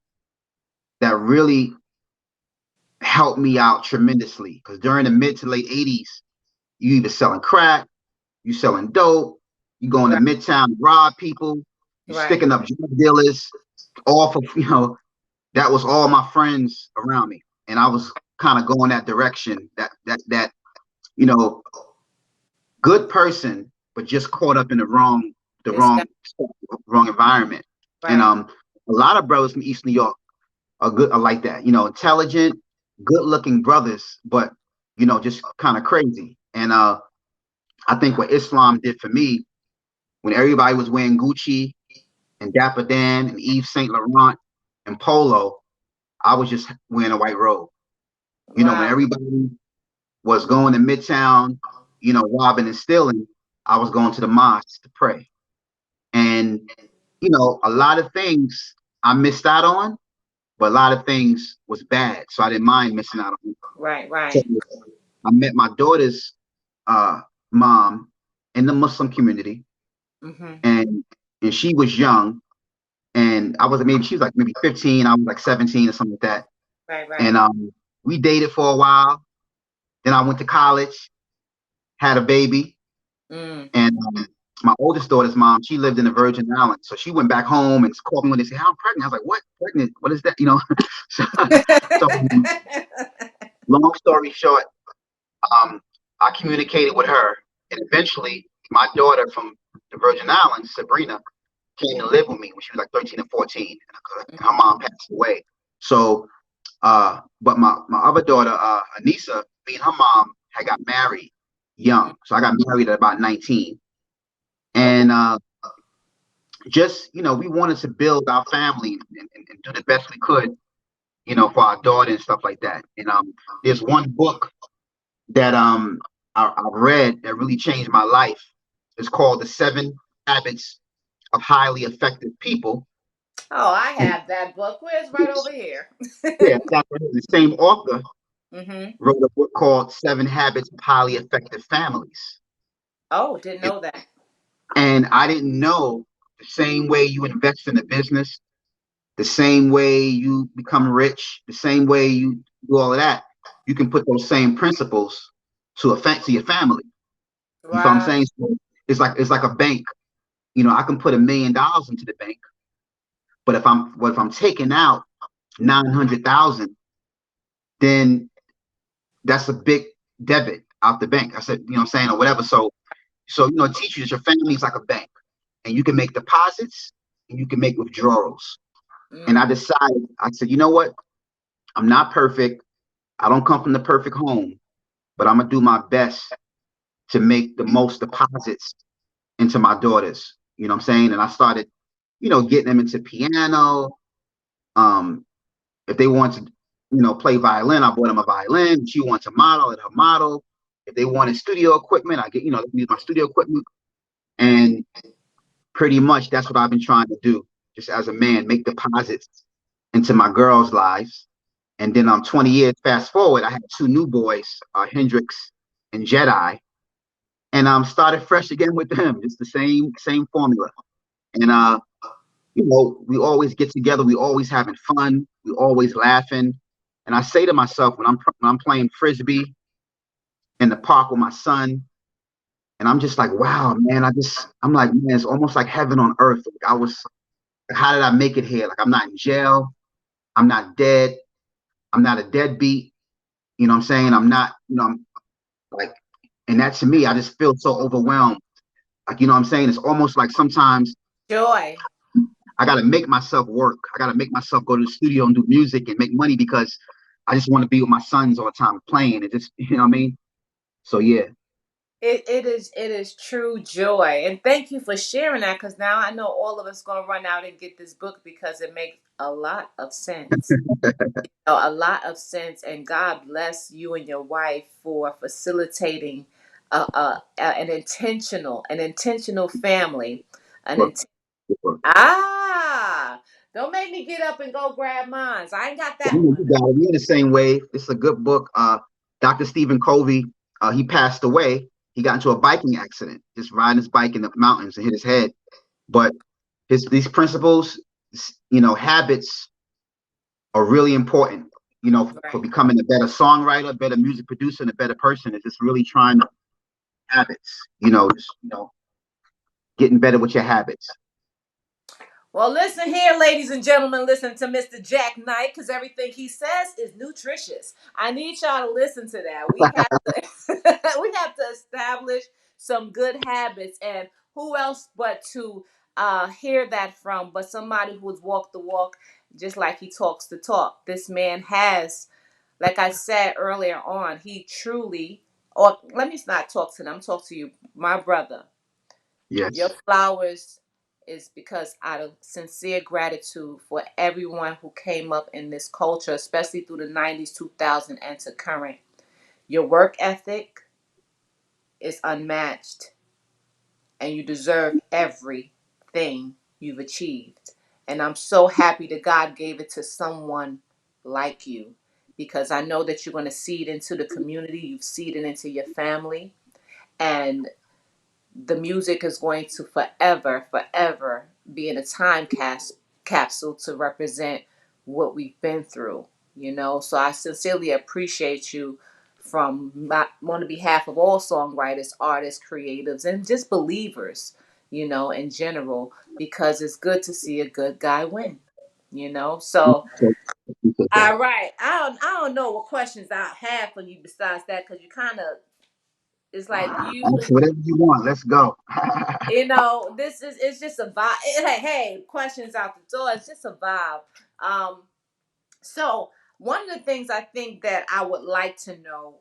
Speaker 2: that really helped me out tremendously. Because during the mid to late 80s, you either selling crack, you selling dope, you going to
Speaker 1: Right.
Speaker 2: Midtown to rob people, you
Speaker 1: Right.
Speaker 2: sticking up drug dealers, off of, that was all my friends around me. And I was kind of going that direction, that, you know, good person, but just caught up in the
Speaker 1: Exactly.
Speaker 2: wrong environment. And
Speaker 1: Right.
Speaker 2: a lot of brothers from East New York are like that, intelligent, good looking brothers, but just kind of crazy. And I think what Islam did for me, when everybody was wearing Gucci and Dapper Dan and Yves Saint Laurent and Polo, I was just wearing a white robe. When
Speaker 1: Wow.
Speaker 2: everybody was going to Midtown, robbing and stealing, I was going to the mosque to pray. And, a lot of things I missed out on, but a lot of things was bad. So I didn't mind missing out on.
Speaker 1: Right.
Speaker 2: So
Speaker 1: Right.
Speaker 2: I met my daughter's uh, mom in the Muslim community,
Speaker 1: Mm-hmm.
Speaker 2: and she was young, and I was maybe she was like maybe 15, I was like 17 or something like that.
Speaker 1: Right.
Speaker 2: And
Speaker 1: Right.
Speaker 2: we dated for a while. Then I went to college, had a baby,
Speaker 1: Mm.
Speaker 2: and my oldest daughter's mom, she lived in the Virgin Islands, so she went back home and called me when they said, "How I'm pregnant." I was like, "What? Pregnant? What is that?" So, so long story short, um, I communicated with her, and eventually, my daughter from the Virgin Islands, Sabrina, came to live with me when she was like 13 or 14, and her mom passed away. So But my other daughter, Anissa, me and her mom had got married
Speaker 1: Mm-hmm.
Speaker 2: young. So I got married at about 19.
Speaker 1: Okay.
Speaker 2: And just, we wanted to build our family and do the best we could, for our daughter and stuff like that. And there's one book that I read that really changed my life. It's called The Seven Habits of Highly Effective People.
Speaker 1: Oh, I
Speaker 2: And
Speaker 1: have that book. Where's right over here?
Speaker 2: yeah, the same author
Speaker 1: Mm-hmm.
Speaker 2: wrote a book called Seven Habits of Highly Effective Families.
Speaker 1: Oh, didn't
Speaker 2: And,
Speaker 1: know that.
Speaker 2: and I didn't know the same way you invest in a business, the same way you become rich, the same way you do all of that, you can put those same principles to your family. You know what I'm
Speaker 1: Right.
Speaker 2: saying? So it's like a bank. I can put $1 million into the bank, but if I'm taking out 900,000, then that's a big debit out the bank. I said, what I'm saying, or whatever. So teach you that your family is like a bank, and you can make deposits and you can make withdrawals. And I
Speaker 1: Mm.
Speaker 2: decided, I said, you know what? I'm not perfect. I don't come from the perfect home, but I'm gonna do my best to make the most deposits into my daughters. You know what I'm saying? And I started, getting them into piano. Um, if they want to, play violin, I bought them a violin. She wants to model, let her model. If they wanted studio equipment, I get, use my studio equipment. And pretty much that's what I've been trying to do, just as a man, make deposits into my girls' lives. And then 20 years fast forward, I had two new boys, Hendrix and Jedi, and started fresh again with them. It's the same formula. And we always get together. We always having fun. We always laughing. And I say to myself when I'm playing frisbee in the park with my son, and I'm just like, wow, man. I'm like, man, it's almost like heaven on earth. Like how did I make it here? Like I'm not in jail. I'm not dead. I'm not a deadbeat. You know what I'm saying? I'm not, I'm like, and that to me, I just feel so overwhelmed. Like, what I'm saying? It's almost like sometimes
Speaker 1: Joy.
Speaker 2: I got to make myself work. I got to make myself go to the studio and do music and make money because I just want to be with my sons all the time playing. It just, you know what I mean? So yeah.
Speaker 1: It is true joy, and thank you for sharing that. Because now I know all of us gonna run out and get this book because it makes a lot of sense. A lot of sense, and God bless you and your wife for facilitating an intentional family. An
Speaker 2: Sure,
Speaker 1: int-
Speaker 2: sure.
Speaker 1: don't make me get up and go grab mine. I ain't got that
Speaker 2: You
Speaker 1: one.
Speaker 2: got it. We're in the same wave. It's a good book. Dr. Stephen Covey, he passed away. He got into a biking accident, just riding his bike in the mountains and hit his head. But these principles, habits are really important, for
Speaker 1: Right.
Speaker 2: becoming a better songwriter, better music producer, and a better person. It's just really trying to habits, getting better with your habits.
Speaker 1: Well, listen here, ladies and gentlemen, listen to Mr. Jack Knight because everything he says is nutritious. I need y'all to listen to that. We have to we have to establish some good habits, and who else but to hear that from but somebody who's walked the walk just like he talks the talk. This man has, like I said earlier on, he truly, or let me not talk to them, talk to you, my brother. Your
Speaker 2: Yes.
Speaker 1: flowers is because out of sincere gratitude for everyone who came up in this culture, especially through the 90s, 2000, and to current. Your work ethic is unmatched, and you deserve everything you've achieved. And I'm so happy that God gave it to someone like you because I know that you're going to seed into the community, you've seeded into your family, and the music is going to forever, forever be in a capsule to represent what we've been through, So I sincerely appreciate you on the behalf of all songwriters, artists, creatives, and just believers, in general, because it's good to see a good guy win. So,
Speaker 2: So, appreciate that.
Speaker 1: all right. I don't know what questions I have for you besides that because you kind of, it's like you
Speaker 2: Whatever you want, let's go.
Speaker 1: This is it's just a vibe. Hey, questions out the door. It's just a vibe. Um, so One of the things I think that I would like to know,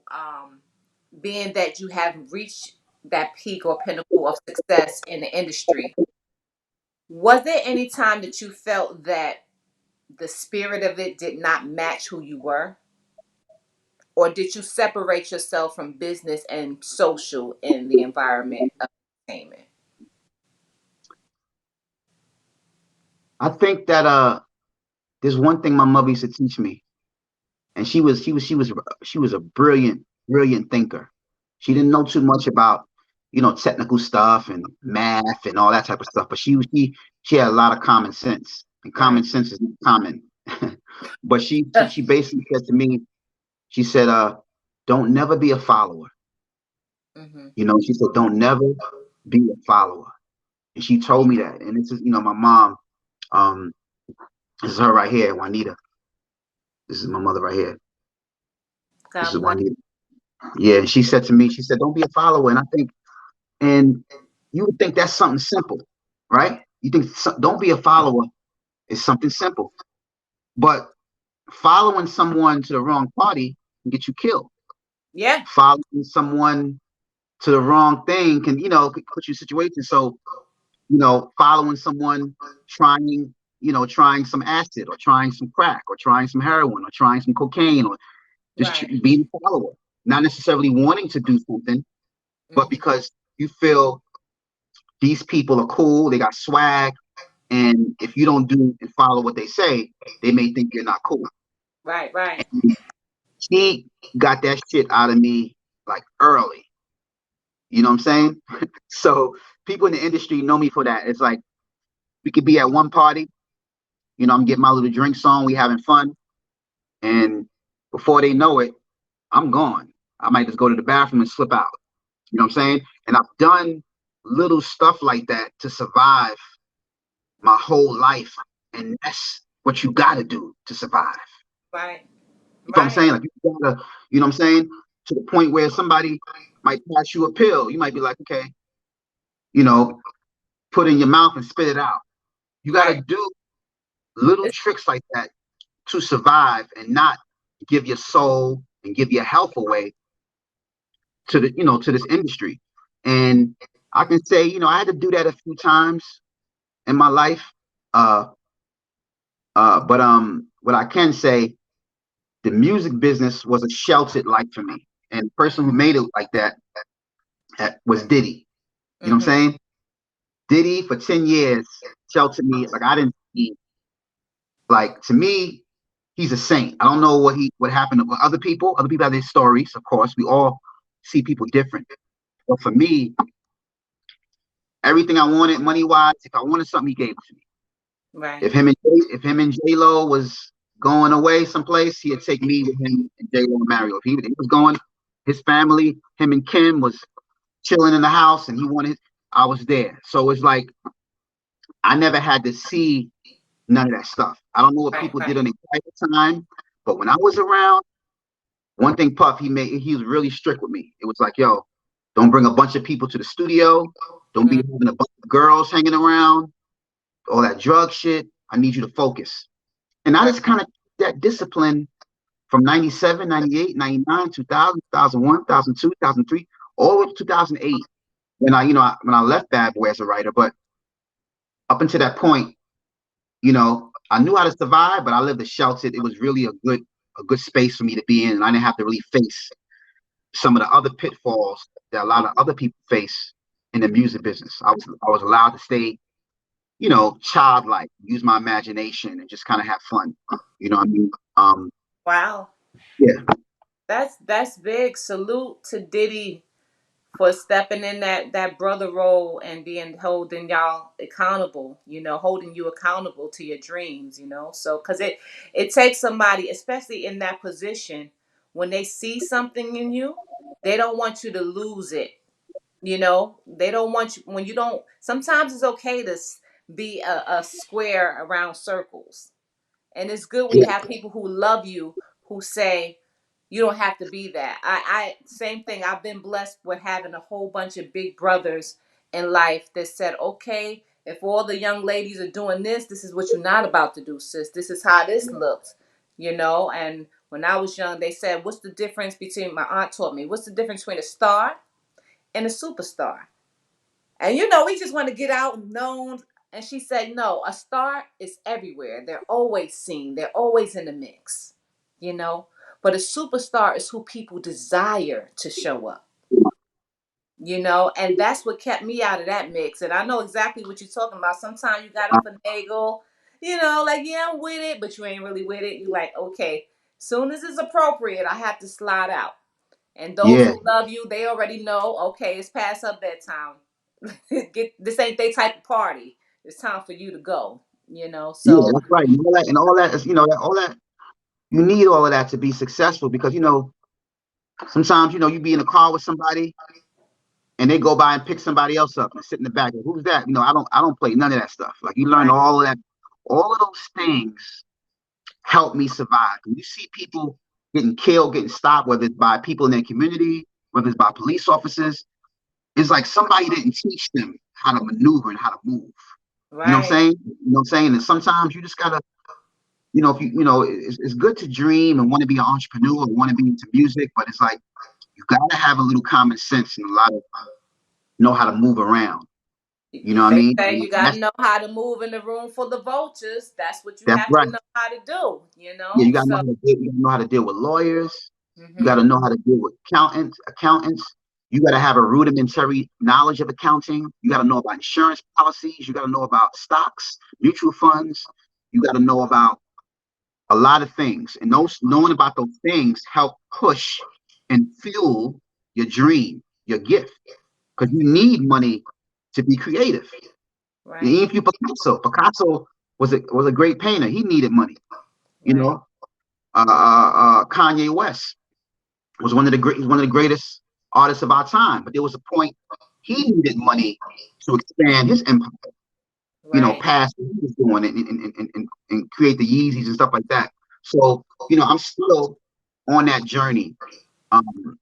Speaker 1: being that you have reached that peak or pinnacle of success in the industry, was there any time that you felt that the spirit of it did not match who you were? Or did you separate yourself from business and social in the environment of entertainment?
Speaker 2: I think that there's one thing my mother used to teach me, and she was a brilliant thinker. She didn't know too much about, technical stuff and math and all that type of stuff, but she had a lot of common sense, and
Speaker 1: Right.
Speaker 2: common sense is not common. But she basically said to me, she said, don't never be a follower.
Speaker 1: Mm-hmm.
Speaker 2: She said, don't never be a follower. And she told me that. And this is, my mom, um, this is her right here, Juanita. This is my mother right here. This is
Speaker 1: God bless.
Speaker 2: Juanita. Yeah, and she said to me, she said, don't be a follower. And I think, and you would think that's something simple, right? You think don't be a follower is something simple, but following someone to the wrong party can get you killed.
Speaker 1: Yeah.
Speaker 2: Following someone to the wrong thing can, could put you in situations. So, following someone trying, trying some acid or trying some crack or trying some heroin or trying some cocaine or just
Speaker 1: Right.
Speaker 2: being a follower, not necessarily wanting to do something, but
Speaker 1: Mm-hmm.
Speaker 2: because you feel these people are cool, they got swag, and if you don't do and follow what they say, they may think you're not cool.
Speaker 1: Right. Right.
Speaker 2: And she got that shit out of me like early. You know what I'm saying? So people in the industry know me for that. It's like we could be at one party, I'm getting my little drinks on, we having fun, and before they know it, I'm gone. I might just go to the bathroom and slip out. You know what I'm saying? And I've done little stuff like that to survive my whole life. And that's what you gotta do to survive.
Speaker 1: Right.
Speaker 2: You know what I'm
Speaker 1: Right.
Speaker 2: saying? Like you gotta, you know what I'm saying? To the point where somebody might pass you a pill. You might be like, okay, you know, put it in your mouth and spit it out. You gotta
Speaker 1: Right.
Speaker 2: do little
Speaker 1: It's,
Speaker 2: tricks like that to survive and not give your soul and give your health away to to this industry. And I can say, I had to do that a few times in my life. Uh but what I can say, the music business was a sheltered life for me. And the person who made it like that was Diddy. You know what
Speaker 1: mm-hmm.
Speaker 2: I'm saying? Diddy for 10 years sheltered me. Like I didn't see, like to me, he's a saint. I don't know what happened to other people. Other people have their stories, of course. We all see people different. But for me, everything I wanted money wise, if I wanted something, he gave it to me.
Speaker 1: Right.
Speaker 2: If him and J Lo was going away someplace, he'd take me with him and J Lo and Mario. If he was going, his family, him and Kim was chilling in the house, and he wanted, I was there. So it's like I never had to see none of that stuff. I don't know what
Speaker 1: Right.
Speaker 2: people did
Speaker 1: Right.
Speaker 2: on their private time, but when I was around, one thing Puff he was really strict with me. It was like, yo, don't bring a bunch of people to the studio. Don't be
Speaker 1: Mm,
Speaker 2: having a bunch of girls hanging around, all that drug shit. I need you to focus. And I
Speaker 1: right.
Speaker 2: just kind of that discipline from 97, 98, 99, 2000, 2001, 2002, 2003, all the way to 2008 when when I left Bad Boy as a writer. But up until that point, I knew how to survive, but I lived a sheltered. It was really a good space for me to be in, and I didn't have to really face some of the other pitfalls that a lot of other people face in the music business. I was allowed to stay, childlike, use my imagination, and just kind of have fun. You know what I mean?
Speaker 1: Wow.
Speaker 2: Yeah,
Speaker 1: That's big. Salute to Diddy for stepping in that brother role and being holding y'all accountable, holding you accountable to your dreams, so because it takes somebody, especially in that position, when they see something in you, they don't want you to lose it. They don't want you when you don't. Sometimes it's okay to be a square around circles, and it's good when you
Speaker 2: yeah,
Speaker 1: have people who love you, who say you don't have to be that. I same thing. I've been blessed with having a whole bunch of big brothers in life that said, okay, if all the young ladies are doing this, this is what you're not about to do, sis. This is how this looks. you know. And when I was young, they said, what's the difference between, my aunt taught me, what's the difference between a star and a superstar? And you know, we just want to get out known. And she said, no, a star is everywhere. They're always seen, they're always in the mix, you know. But a superstar is who people desire to show up, you know. And that's what kept me out of that mix. And I know exactly what you're talking about. Sometimes you got to finagle, you know, like, yeah, I'm with it, but you ain't really with it. You like, okay, soon as it's appropriate, I have to slide out. And those
Speaker 2: Yeah,
Speaker 1: who love you, they already know, okay, it's past her bedtime. Get this ain't they type of party. It's time for you to go. You know,
Speaker 2: yeah,
Speaker 1: so
Speaker 2: that's right. And all that is, all that you need all of that to be successful because sometimes you be in a car with somebody and they go by and pick somebody else up and sit in the back. Like, who's that? I don't play none of that stuff. Like you learn
Speaker 1: right,
Speaker 2: all of that, all of those things help me survive. When you see people getting killed, getting stopped, whether it's by people in their community, whether it's by police officers, it's like somebody didn't teach them how to maneuver and how to move. You know what I'm
Speaker 1: right,
Speaker 2: saying? You know what I'm saying? And sometimes you just gotta, if it's good to dream and want to be an entrepreneur or want to be into music, but it's like you gotta have a little common sense and a lot of know how to move around. You know what I
Speaker 1: they
Speaker 2: mean?
Speaker 1: say
Speaker 2: And
Speaker 1: you got to know how to move in the room for the vultures. That's what you
Speaker 2: that's
Speaker 1: have to
Speaker 2: right.
Speaker 1: know how to do. You
Speaker 2: Yeah,
Speaker 1: know,
Speaker 2: you gotta know
Speaker 1: so
Speaker 2: how to deal. You gotta know how to deal with lawyers. You gotta
Speaker 1: hmm
Speaker 2: know how to deal with accountants. You gotta have a rudimentary knowledge of accounting. You gotta know about insurance policies. You gotta know about stocks, mutual funds. You gotta know about a lot of things. And those knowing about those things help push and fuel your dream, your gift. Because you need money to be creative.
Speaker 1: right,
Speaker 2: Even if you Picasso was a great painter. He needed money. You
Speaker 1: right,
Speaker 2: know, Kanye West was one of the greatest artists of our time. But there was a point he needed money to expand his empire.
Speaker 1: right.
Speaker 2: Past what he was doing and create the Yeezys and stuff like that. So I'm still on that journey. Um,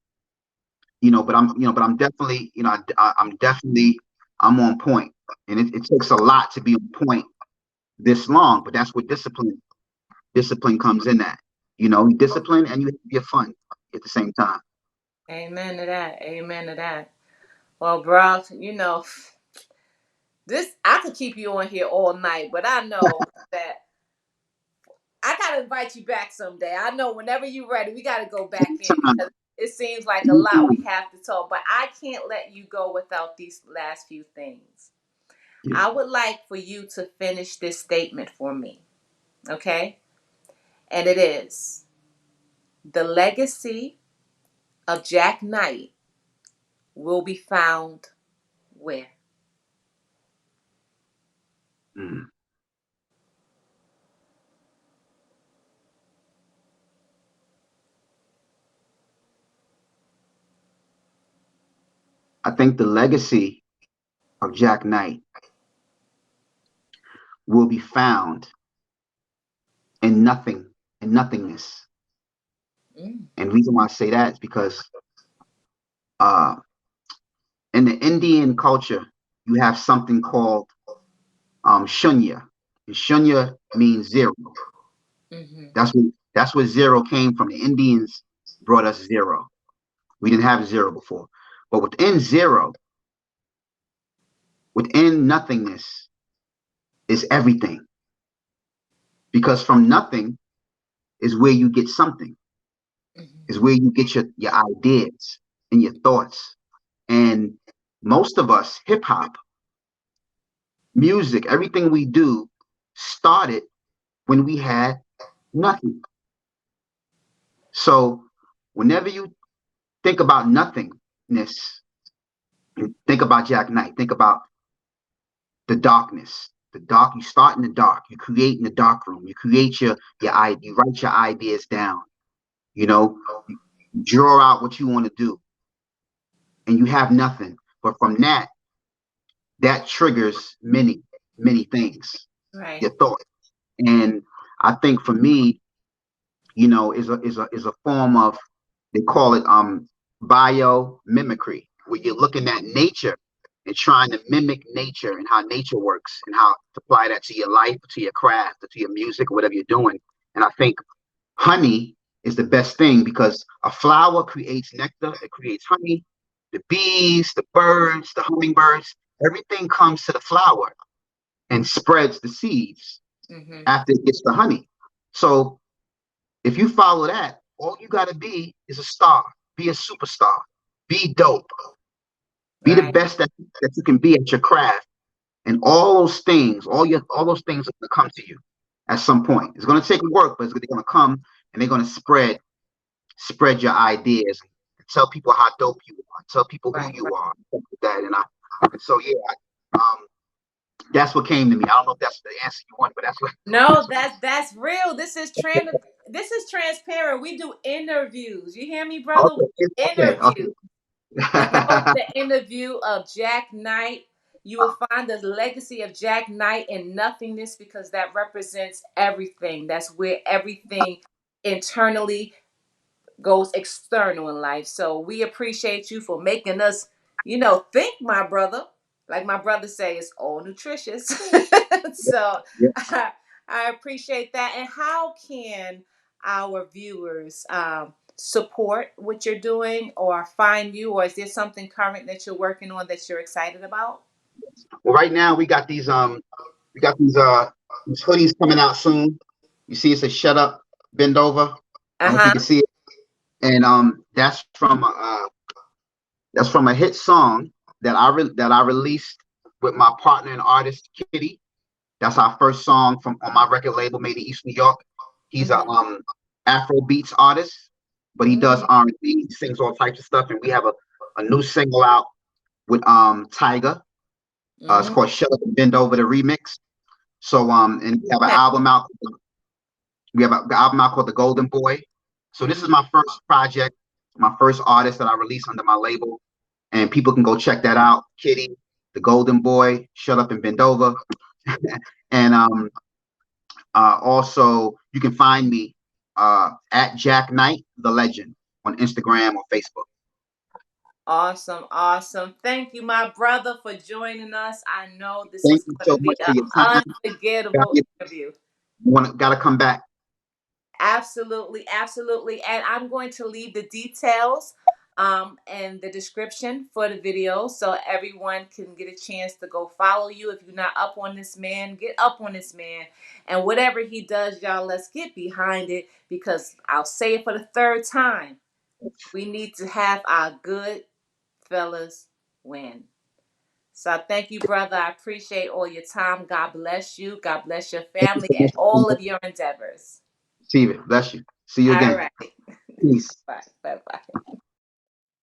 Speaker 2: but I'm definitely, I'm definitely I'm on point, and it takes a lot to be on point this long. But that's what discipline comes in at. Discipline and you have to be fun at the same time.
Speaker 1: Amen to that. Amen to that. Well, bro, you know, this I could keep you on here all night, but I know that I gotta invite you back someday. I know whenever you're ready, we gotta go back in
Speaker 2: Anytime,
Speaker 1: because it seems like a lot we
Speaker 2: anytime.
Speaker 1: have to talk. But I can't let you go without these last few things.
Speaker 2: Yeah.
Speaker 1: I would like for you to finish this statement for me, okay? And it is the legacy of Jack Knight will be found where?
Speaker 2: Mm. I think the legacy of Jack Knight will be found in nothing, in nothingness.
Speaker 1: Mm,
Speaker 2: And the reason why I say that is because uh, in the Indian culture, you have something called shunya. And shunya means zero.
Speaker 1: mm-hmm,
Speaker 2: That's where zero came from. The Indians brought us zero. We didn't have zero before. But within zero, within nothingness, is everything. Because from nothing is where you get something, is
Speaker 1: mm-hmm,
Speaker 2: where you get your ideas and your thoughts. And most of us, hip hop, music, everything we do started when we had nothing. So whenever you think about nothingness, think about Jack Knight, think about the darkness. The dark, you start in the dark, you create in the dark room, you create you write your ideas down, you know, you draw out what you want to do, and you have nothing. But from that triggers many things,
Speaker 1: right,
Speaker 2: your thoughts. And I think for me, is a form of, they call it biomimicry, where you're looking at nature and trying to mimic nature and how nature works and how to apply that to your life, to your craft, or to your music, or whatever you're doing. And I think honey is the best thing because a flower creates nectar, it creates honey. The bees, the birds, the hummingbirds, everything comes to the flower and spreads the seeds
Speaker 1: Mm-hmm.
Speaker 2: after it gets the honey. So if you follow that, all you got to be is a star, be a superstar, be dope, be the
Speaker 1: Right.
Speaker 2: best that you can be at your craft. And all those things, all those things are going to come to you at some point. It's going to take work, but they're going to come and they're going to spread your ideas and tell people how dope you are, tell people who
Speaker 1: Right.
Speaker 2: you are, stuff like that. And so yeah, that's what came to me. I don't know if that's the answer you want, but
Speaker 1: No,
Speaker 2: that's what
Speaker 1: that's real. This is transparent. We do interviews. You hear me, brother?
Speaker 2: okay, okay,
Speaker 1: Interview.
Speaker 2: okay.
Speaker 1: And that was the interview of Jack Knight. You will find the legacy of Jack Knight in nothingness because that represents everything. That's where everything internally goes external in life. So we appreciate you for making us, think, my brother. Like my brother say, it's all nutritious. So
Speaker 2: Yeah.
Speaker 1: I appreciate that. And how can our viewers support what you're doing or find you, or is there something current that you're working on that you're excited about?
Speaker 2: Well, right now we got these hoodies coming out soon. You see, it's a shut up, bend over. I don't know if you can
Speaker 1: Uh-huh.
Speaker 2: see it, and that's from a hit song that I released with my partner and artist Kitty. That's our first song from on my record label, made in East New York. He's a
Speaker 1: Mm-hmm.
Speaker 2: Afro beats artist, but he does
Speaker 1: Mm-hmm.
Speaker 2: R&B. He sings all types of stuff, and we have a new single out with Tyga. It's
Speaker 1: Mm-hmm.
Speaker 2: called "Shut Up and Bend Over," the remix. So and we have an
Speaker 1: Okay.
Speaker 2: album out. We have an album out called "The Golden Boy." So this
Speaker 1: Mm-hmm.
Speaker 2: is my first project, my first artist that I released under my label, and people can go check that out. Kitty, The Golden Boy, Shut Up and Bend Over, and also you can find me at Jack Knight the Legend on Instagram or Facebook.
Speaker 1: Awesome, awesome. Thank you, my brother, for joining us. I know this
Speaker 2: Thank
Speaker 1: is
Speaker 2: you
Speaker 1: going
Speaker 2: so
Speaker 1: to be
Speaker 2: much for your
Speaker 1: an
Speaker 2: time.
Speaker 1: unforgettable interview.
Speaker 2: Gotta come back.
Speaker 1: Absolutely, absolutely. And I'm going to leave the details and the description for the video so everyone can get a chance to go follow you. If you're not up on this man, get up on this man. And whatever he does, y'all, let's get behind it because I'll say it for the third time. We need to have our good fellas win. So thank you, brother. I appreciate all your time. God bless you. God bless your
Speaker 2: Thank you
Speaker 1: family
Speaker 2: so
Speaker 1: and
Speaker 2: much.
Speaker 1: all of your endeavors.
Speaker 2: See you. Bless you. See you
Speaker 1: All
Speaker 2: again.
Speaker 1: right.
Speaker 2: Peace.
Speaker 1: Bye. Bye bye.